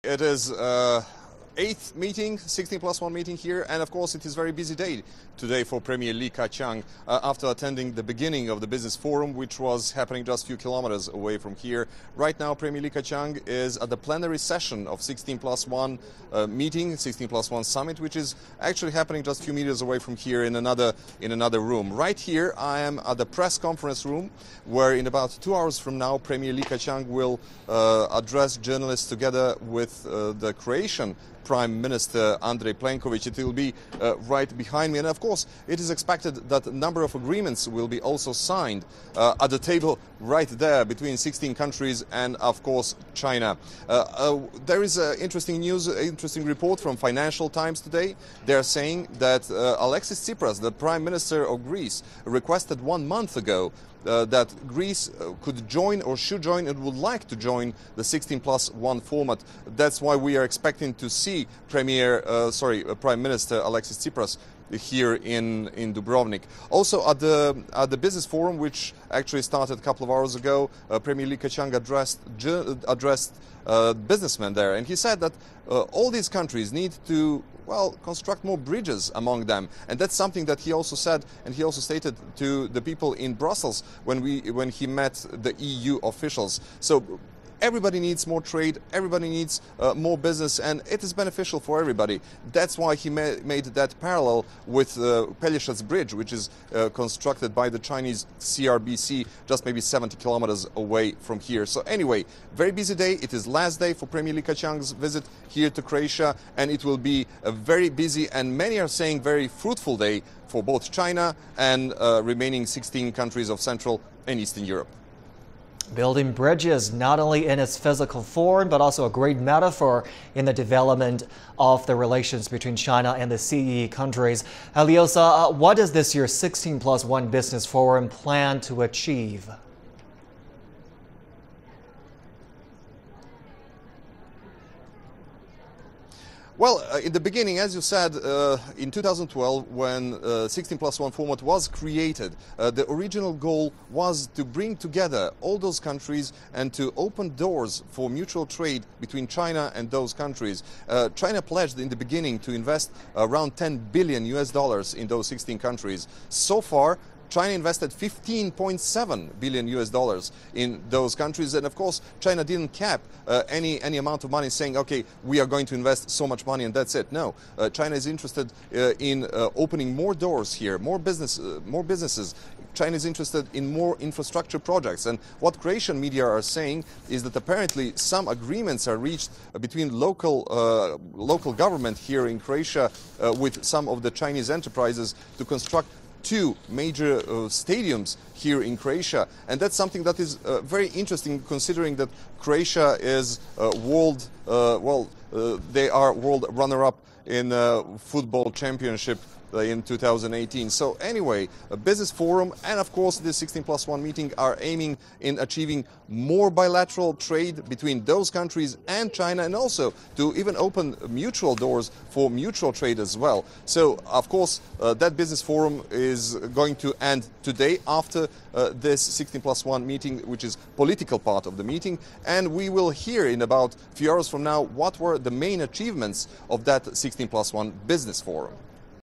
It is 8th meeting, 16+1 meeting here, and of course it is a very busy day today for Premier Li Keqiang after attending the beginning of the business forum, which was happening just a few kilometers away from here. Right now, Premier Li Keqiang is at the plenary session of 16+1 meeting, 16+1 summit, which is actually happening just a few meters away from here in another room. Right here, I am at the press conference room, where in about 2 hours from now, Premier Li Keqiang will address journalists together with the Croatian Prime Minister Andrej Plenković. It will be right behind me, and of course it is expected that a number of agreements will be also signed at the table right there between 16 countries and of course China. There is interesting report from Financial Times today. They are saying that Alexis Tsipras, the Prime Minister of Greece, requested 1 month ago that Greece could join or should join and would like to join the 16+1 format. That's why we are expecting to see Prime Minister Alexis Tsipras here in Dubrovnik. Also at the business forum, which actually started a couple of hours ago, Premier Li Keqiang addressed businessmen there, and he said that all these countries need to construct more bridges among them, and that's something that he also said, and he also stated to the people in Brussels when he met the EU officials. So everybody needs more trade, everybody needs more business, and it is beneficial for everybody. That's why he made that parallel with Pelješac Bridge, which is constructed by the Chinese CRBC, just maybe 70 kilometers away from here. So anyway, very busy day. It is last day for Premier Li Keqiang's visit here to Croatia, and it will be a very busy, and many are saying very fruitful day for both China and remaining 16 countries of Central and Eastern Europe. Building bridges, not only in its physical form, but also a great metaphor in the development of the relations between China and the CEE countries. Aliosa, what does this year's 16+1 Business Forum plan to achieve? Well, in the beginning, as you said, in 2012, when 16+1 format was created, the original goal was to bring together all those countries and to open doors for mutual trade between China and those countries. China pledged in the beginning to invest around $10 billion in those 16 countries. So far, China invested $15.7 billion in those countries, and of course China didn't cap any amount of money, saying, okay, we are going to invest so much money and that's it. No, China is interested in opening more doors here, more businesses. China is interested in more infrastructure projects, and what Croatian media are saying is that apparently some agreements are reached between local government here in Croatia with some of the Chinese enterprises to construct 2 major stadiums here in Croatia, and that's something that is very interesting, considering that Croatia is they are world runner-up in football championship in 2018. So anyway, a business forum and of course the 16+1 meeting are aiming in achieving more bilateral trade between those countries and China, and also to even open mutual doors for mutual trade as well. So of course that business forum is going to end today after this 16+1 meeting, which is political part of the meeting, and we will hear in about a few hours from now what were the main achievements of that 16+1 business forum.